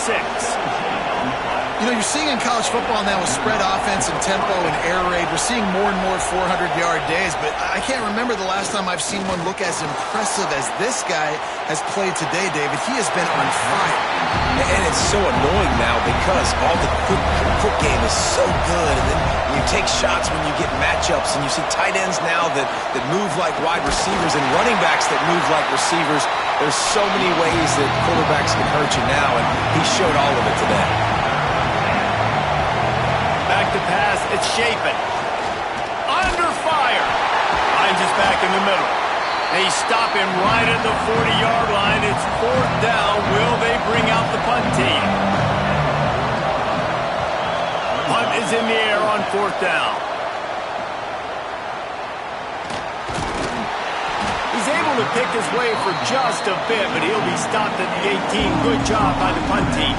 You know, you're seeing in college football now with spread offense and tempo and air raid, we're seeing more and more 400-yard days, but I can't remember the last time I've seen one look as impressive as this guy has played today, David. He has been on fire.
And it's so annoying now because all the quick game is so good, and then you take shots when you get matchups, and you see tight ends now that move like wide receivers and running backs that move like receivers. There's so many ways that quarterbacks can hurt you now, and he showed all of it today.
Back to pass, it's Chapin. Under fire. Finds his back in the middle. They stop him right at the 40-yard line. It's 4th down. Will they bring out the punt team? Punt is in the air on 4th down. He's able to pick his way for just a bit, but he'll be stopped at the 18. Good job by the punt team.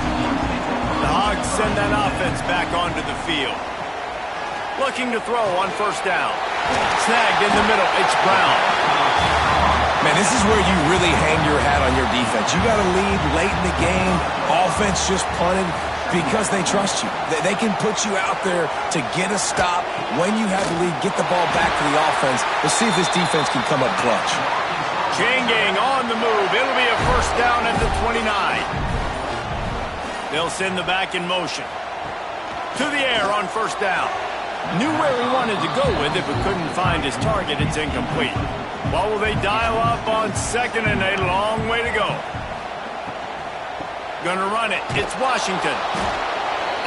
The Hogs send that offense back onto the field. Looking to throw on 1st down. Snagged in the middle. It's Brown.
Man, this is where you really hang your hat on your defense. You got to lead late in the game. Offense just punted because they trust you. They can put you out there to get a stop. When you have the lead, get the ball back to the offense. Let's see if this defense can come up clutch.
Chain gang on the move. It'll be a 1st down at the 29. They'll send the back in motion. To the air on 1st down. Knew where he wanted to go with it, but couldn't find his target. It's incomplete. What will they dial up on 2nd and a long way to go? Gonna run it. It's Washington.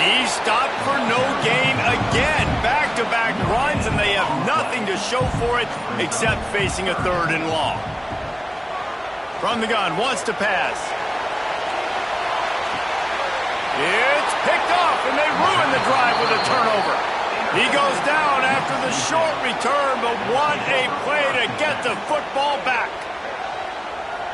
He's stopped for no gain again. Back-to-back runs, and they have nothing to show for it except facing a 3rd and long. From the gun, wants to pass. It's picked off, and they ruin the drive with a turnover. He goes down after the short return, but what a play to get the football back.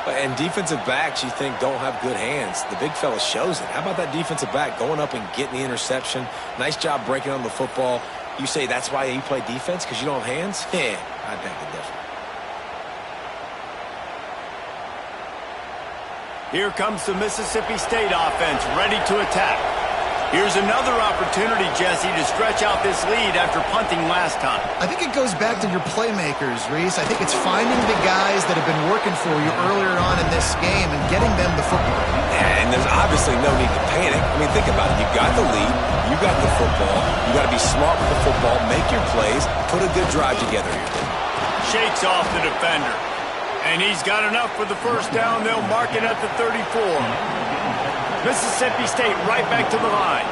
And defensive backs, you think, don't have good hands. The big fella shows it. How about that defensive back going up and getting the interception? Nice job breaking on the football. You say that's why you play defense, because you don't have hands? Yeah, I beg to differ.
Here comes the Mississippi State offense, ready to attack. Here's another opportunity, Jesse, to stretch out this lead after punting last time.
I think it goes back to your playmakers, Reese. I think it's finding the guys that have been working for you earlier on in this game and getting them the football.
And there's obviously no need to panic. I mean, think about it. You got the lead. You got the football. You got to be smart with the football. Make your plays. Put a good drive together here.
Shakes off the defender. And he's got enough for the 1st down. They'll mark it at the 34. Mississippi State right back to the line.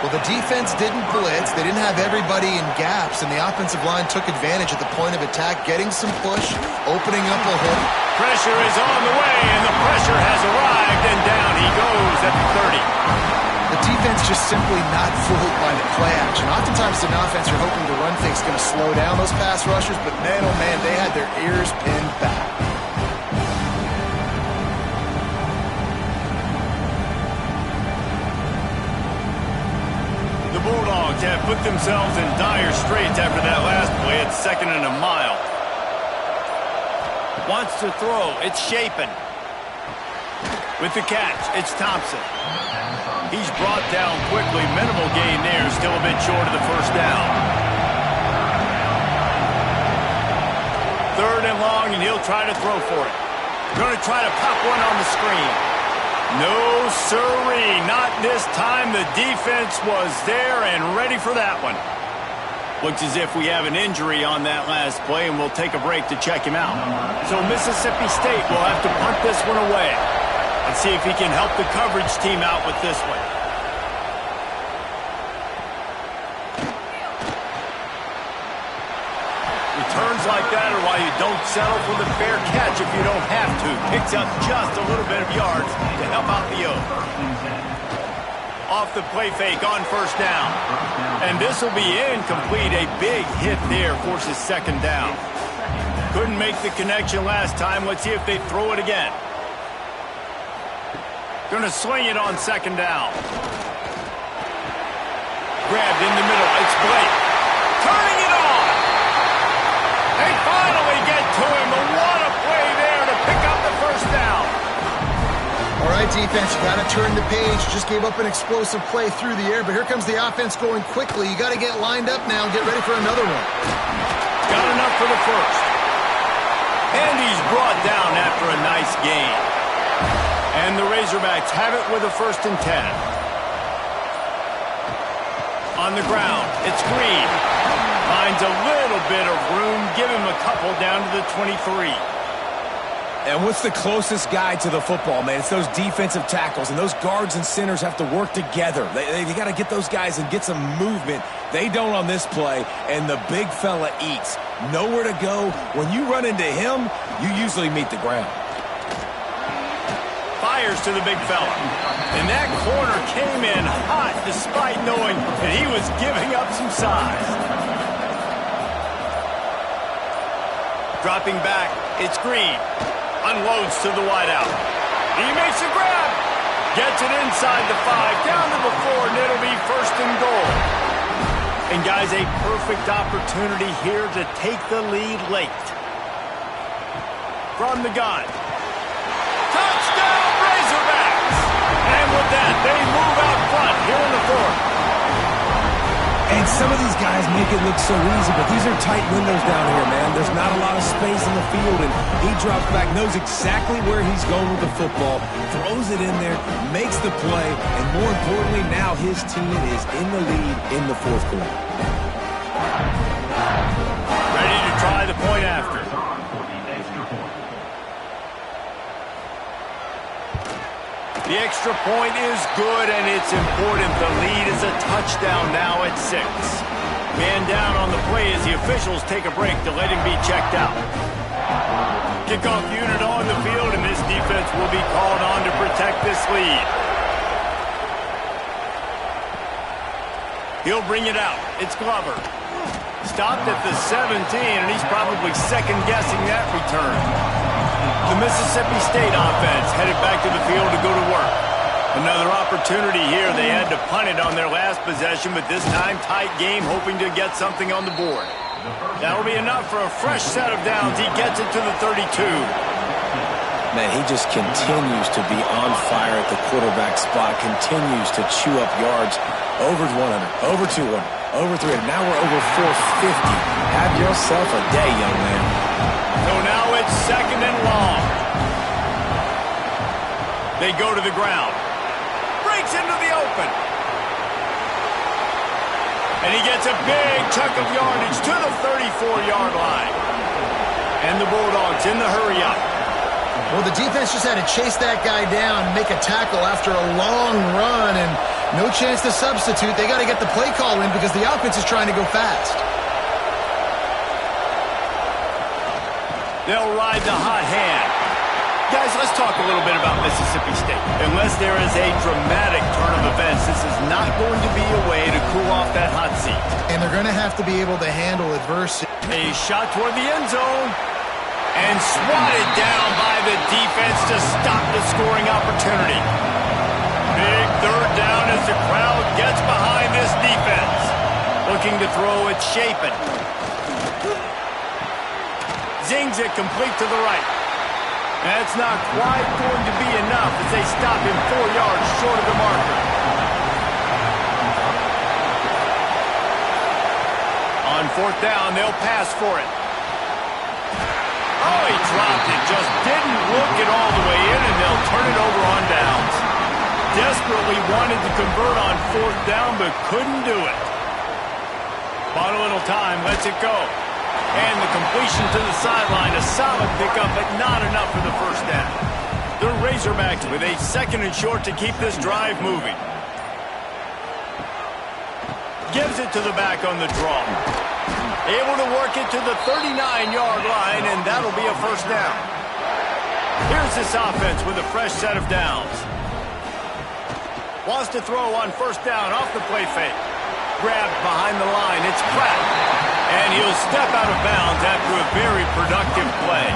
Well, the defense didn't blitz. They didn't have everybody in gaps, and the offensive line took advantage at the point of attack, getting some push, opening up a hole.
Pressure is on the way, and the pressure has arrived, and down he goes at the 30.
The defense just simply not fooled by the play action. Oftentimes, an offense you're hoping the run fake's going to slow down those pass rushers, but man, oh man, they had their ears pinned back.
The Bulldogs have put themselves in dire straits after that last play. It's 2nd and a mile. Wants to throw. It's Chapin. With the catch, it's Thompson. He's brought down quickly. Minimal gain there. Still a bit short of the 1st down. 3rd and long, and he'll try to throw for it. Going to try to pop one on the screen. No, sirree, not this time. The defense was there and ready for that one. Looks as if we have an injury on that last play, and we'll take a break to check him out. So Mississippi State will have to punt this one away. Let's see if he can help the coverage team out with this one. Returns like that are why you don't settle for the fair catch if you don't have to. Picks up just a little bit of yards to help out the O. Off the play fake on 1st down. And this will be incomplete. A big hit there forces 2nd down. Couldn't make the connection last time. Let's see if they throw it again. Gonna swing it on 2nd down. Grabbed in the middle. It's Blake. Turning it on. They finally get to him, but what a play there to pick up the 1st down.
All right, defense. You got to turn the page. Just gave up an explosive play through the air, but here comes the offense going quickly. You got to get lined up now and get ready for another one.
Got enough for the first. And he's brought down after a nice gain. And the Razorbacks have it with a 1st and 10. On the ground, it's Green. Finds a little bit of room. Give him a couple down to the 23.
And what's the closest guy to the football, man? It's those defensive tackles, and those guards and centers have to work together. They got to get those guys and get some movement. They don't on this play, and the big fella eats. Nowhere to go. When you run into him, you usually meet the ground.
Fires to the big fella. And that corner came in hot despite knowing that he was giving up some size. Dropping back, it's Green. Unloads to the wideout. He makes a grab. Gets it inside the 5, down to the 4, and it'll be 1st and goal. And guys, a perfect opportunity here to take the lead late. From the gun. Touchdown, Razorbacks! And with that, they move out front here in the 4th.
And some of these guys make it look so easy, but these are tight windows down here, man. There's not a lot of space in the field, and he drops back, knows exactly where he's going with the football, throws it in there, makes the play, and more importantly, now his team is in the lead in the 4th quarter.
Ready to try the point after. The extra point is good, and it's important. The lead is a touchdown now at 6. Man down on the play as the officials take a break to let him be checked out. Kickoff unit on the field, and this defense will be called on to protect this lead. He'll bring it out. It's Glover. Stopped at the 17, and he's probably second-guessing that return. The Mississippi State offense headed back to the field to go to work. Another opportunity here. They had to punt it on their last possession, but this time tight game, hoping to get something on the board. That'll be enough for a fresh set of downs. He gets it to the 32.
Man, he just continues to be on fire at the quarterback spot, continues to chew up yards over 100, over 200, over 300. Now we're over 450. Have yourself a day, young man.
So now it's 2nd and long. They go to the ground. Breaks into the open. And he gets a big chunk of yardage to the 34-yard line. And the Bulldogs in the hurry-up.
Well, the defense just had to chase that guy down, make a tackle after a long run, and no chance to substitute. They got to get the play call in because the offense is trying to go fast.
They'll ride the hot hand. Guys, let's talk a little bit about Mississippi State. Unless there is a dramatic turn of events, this is not going to be a way to cool off that hot seat. And they're going to have to be able to handle adversity. A shot toward the end zone. And swatted down by the defense to stop the scoring opportunity. Big 3rd down as the crowd gets behind this defense. Looking to throw it, Shapen. Zings it complete to the right. That's not quite going to be enough as they stop him 4 yards short of the marker. On 4th down, they'll pass for it. Oh, he dropped it. Just didn't look it all the way in, and they'll turn it over on downs. Desperately wanted to convert on 4th down, but couldn't do it. Bought a little time, lets it go. And the completion to the sideline, a solid pickup, but not enough for the 1st down. The Razorbacks with a 2nd and short to keep this drive moving. Gives it to the back on the draw. Able to work it to the 39-yard line, and that'll be a 1st down. Here's this offense with a fresh set of downs. Wants to throw on 1st down off the play fake. Grabbed behind the line. It's Pratt. And he'll step out of bounds after a very productive play.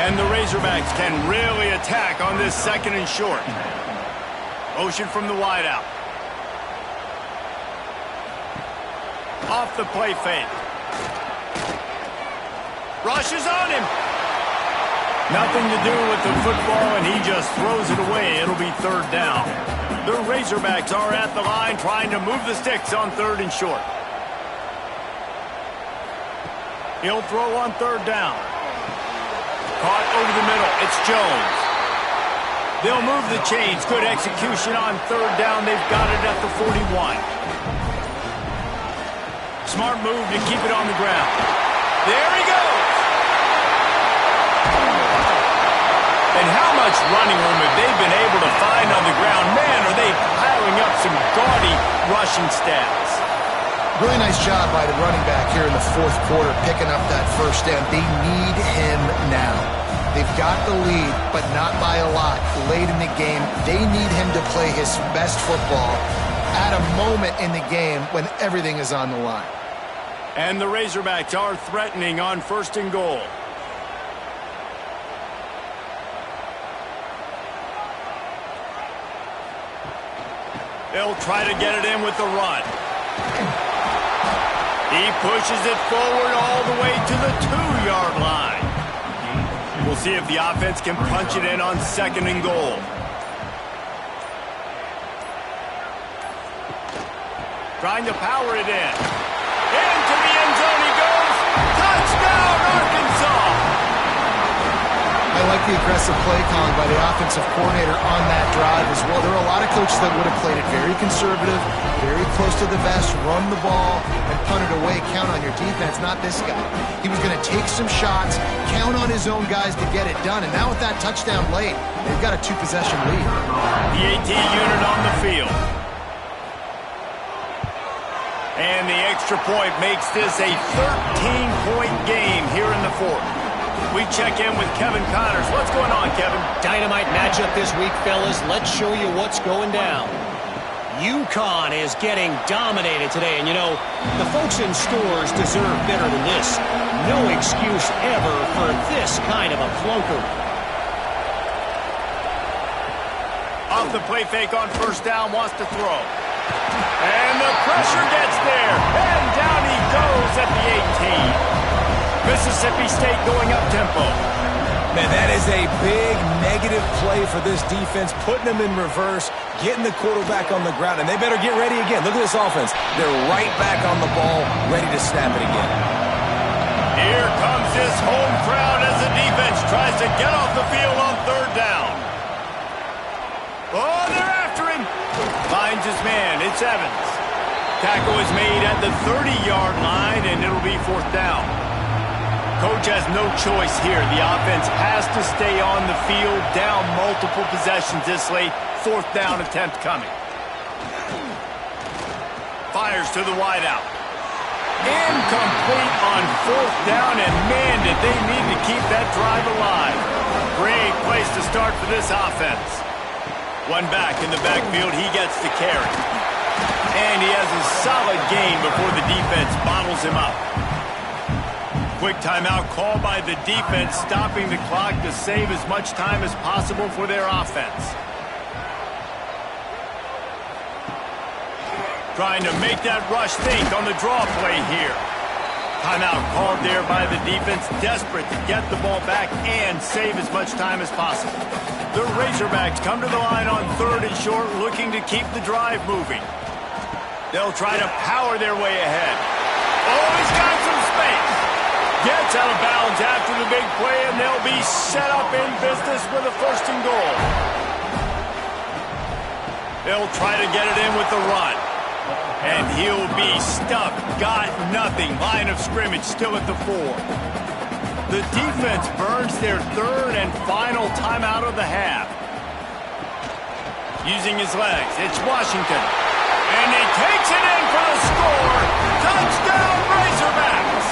And the Razorbacks can really attack on this 2nd and short. Motion from the wideout. Off the play fake. Rushes on him. Nothing to do with the football, and he just throws it away. It'll be third down. The Razorbacks are at the line trying to move the sticks on third and short. He'll throw on third down. Caught over the middle. It's Jones. They'll move the chains. Good execution on third down. They've got it at the 41. Smart move to keep it on the ground. There he goes. And how much running room have they been able to find on the ground? Man, are they piling up some gaudy rushing stats.
Really nice job by the running back here in the fourth quarter, picking up that first down. They need him now. They've got the lead, but not by a lot. Late in the game, they need him to play his best football at a moment in the game when everything is on the line.
And the Razorbacks are threatening on first and goal. They'll try to get it in with the run. He pushes it forward all the way to the 2-yard line. We'll see if the offense can punch it in on second and goal. Trying to power it in. Into the end zone he goes. Touchdown, Arkansas!
I like the aggressive play calling by the offensive coordinator on that drive as well. There are a lot of coaches that would have played it very conservative, very close to the vest, run the ball, and punt it away, count on your defense. Not this guy. He was going to take some shots, count on his own guys to get it done, and now with that touchdown late, they've got a 2-possession lead.
The AT unit on the field. And the extra point makes this a 13-point game here in the fourth. We check in with Kevin Connors. What's going on, Kevin?
Dynamite matchup this week, fellas. Let's show you what's going down. UConn is getting dominated today, and you know, the folks in stores deserve better than this. No excuse ever for this kind of a clunker.
Off the play fake on first down, wants to throw. And the pressure gets there. And down he goes at the 18. Mississippi State going up-tempo.
Man, that is a big negative play for this defense, putting them in reverse, getting the quarterback on the ground, and they better get ready again. Look at this offense. They're right back on the ball, ready to snap it again.
Here comes this home crowd as the defense tries to get off the field on third down. Oh, they're after him. Finds his man. It's Evans. Tackle is made at the 30-yard line, and it'll be fourth down. Coach has no choice here. The offense has to stay on the field, down multiple possessions this late. Fourth down attempt coming. Fires to the wideout. Incomplete on fourth down, and man, did they need to keep that drive alive. Great place to start for this offense. One back in the backfield, he gets the carry. And he has a solid gain before the defense bottles him up. Quick timeout called by the defense, stopping the clock to save as much time as possible for their offense. Trying to make that rush think on the draw play here. Timeout called there by the defense, desperate to get the ball back and save as much time as possible. The Razorbacks come to the line on third and short, looking to keep the drive moving. They'll try to power their way ahead. Oh, he's got some space. Gets out of bounds after the big play, and they'll be set up in business with a first and goal. They'll try to get it in with the run. And he'll be stuck. Got nothing. Line of scrimmage still at the 4. The defense burns their third and final timeout of the half. Using his legs, it's Washington. And he takes it in for the score. Touchdown, Razorbacks!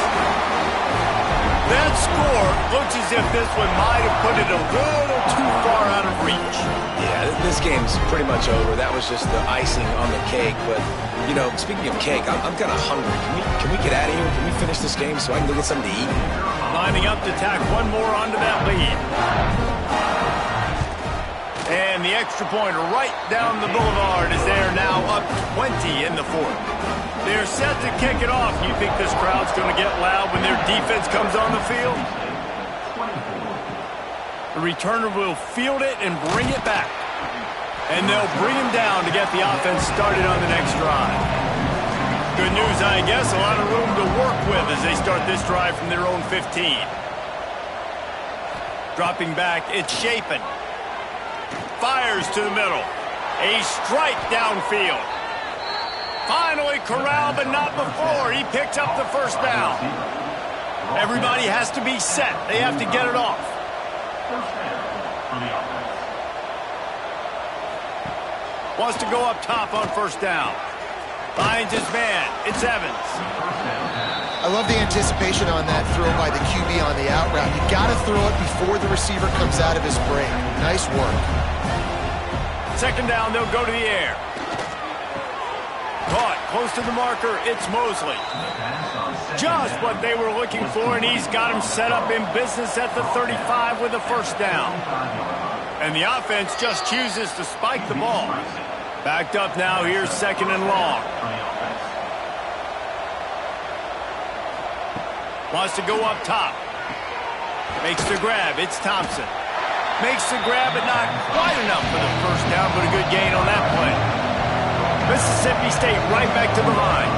That score looks as if this one might have put it a little too far out of reach.
Yeah, this game's pretty much over. That was just the icing on the cake. But, you know, speaking of cake, I'm kind of hungry. Can we get out of here? Can we finish this game so I can go get something to eat?
Lining up to tack one more onto that lead. And the extra point right down the boulevard is there now, up 20 in the fourth. They're set to kick it off. You think this crowd's going to get loud when their defense comes on the field? The returner will field it and bring it back. And they'll bring him down to get the offense started on the next drive. Good news, I guess, a lot of room to work with as they start this drive from their own 15. Dropping back, it's Chapin. Fires to the middle. A strike downfield. Finally corralled, but not before. He picks up the first down. Everybody has to be set. They have to get it off. Wants to go up top on first down. Finds his man. It's Evans.
I love the anticipation on that throw by the QB on the out route. You got to throw it before the receiver comes out of his break. Nice work.
Second down, they'll go to the air. Caught close to the marker. It's Mosley. Just what they were looking for, and he's got him set up in business at the 35 with a first down. And the offense just chooses to spike the ball. Backed up now, here's second and long. Wants to go up top. Makes the grab, it's Thompson. Makes the grab, but not quite enough for the first down, but a good gain on that play. Mississippi State right back to the line.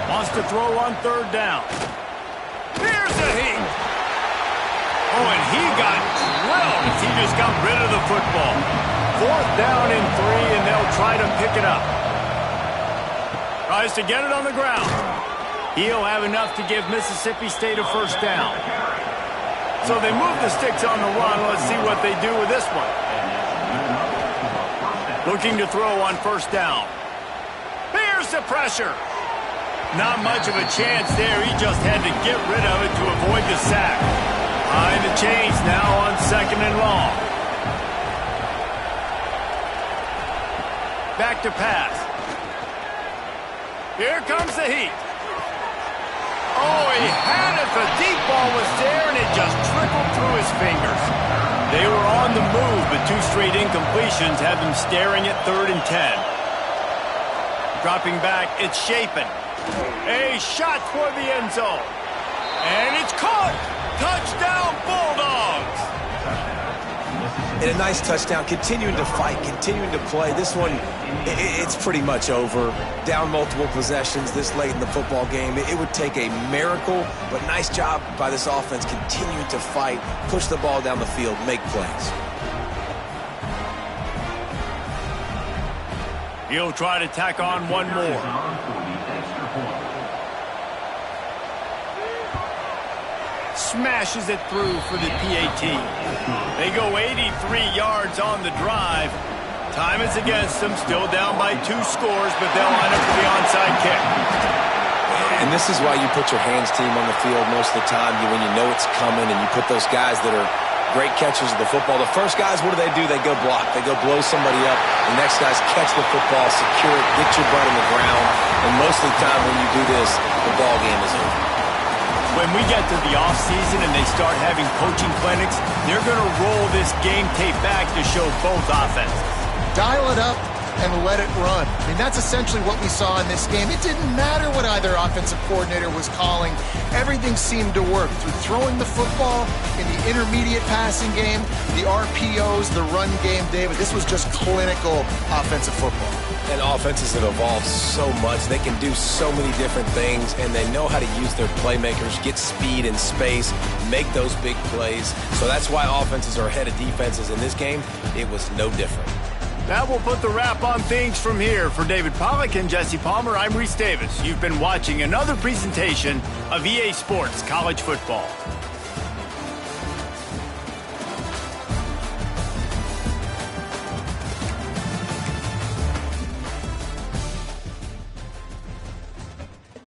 Wants to throw on third down. Here's the heat. Oh, and he got drilled as he just got rid of the football. Fourth down and 3, and they'll try to pick it up. Tries to get it on the ground. He'll have enough to give Mississippi State a first down. So they move the sticks on the run. Let's see what they do with this one. Looking to throw on first down. Here's the pressure. Not much of a chance there. He just had to get rid of it to avoid the sack. Behind the chains now on second and long. Back to pass. Here comes the heat. Oh, he had it. The deep ball was there, and it just trickled through his fingers. They were on the move, but 2 straight incompletions have them staring at 3rd and 10. Dropping back, it's Chapin. A shot toward the end zone. And it's caught. Touchdown, Bulldogs.
And a nice touchdown, continuing to fight, continuing to play. This one, it's pretty much over. Down multiple possessions this late in the football game. It would take a miracle, but nice job by this offense continuing to fight, push the ball down the field, make plays.
He'll try to tack on one more. Smashes it through for the PAT. They go 83 yards on the drive. Time is against them, still down by 2 scores, but they'll line up for the onside kick.
And this is why you put your hands team on the field most of the time, when you know it's coming, and you put those guys that are great catchers of the football. The first guys, what do? They go block. They go blow somebody up. The next guys catch the football, secure it, get your butt in the ground. And most of the time when you do this, the ball game is over.
When we get to the offseason and they start having coaching clinics, they're going to roll this game tape back to show both offenses.
Dial it up and let it run. I mean, that's essentially what we saw in this game. It didn't matter what either offensive coordinator was calling. Everything seemed to work through throwing the football in the intermediate passing game, the RPOs, the run game, David. This was just clinical offensive football.
And offenses have evolved so much. They can do so many different things, and they know how to use their playmakers, get speed and space, make those big plays. So that's why offenses are ahead of defenses. In this game, it was no different.
That will put the wrap on things from here. For David Pollack and Jesse Palmer, I'm Reese Davis. You've been watching another presentation of EA Sports College Football.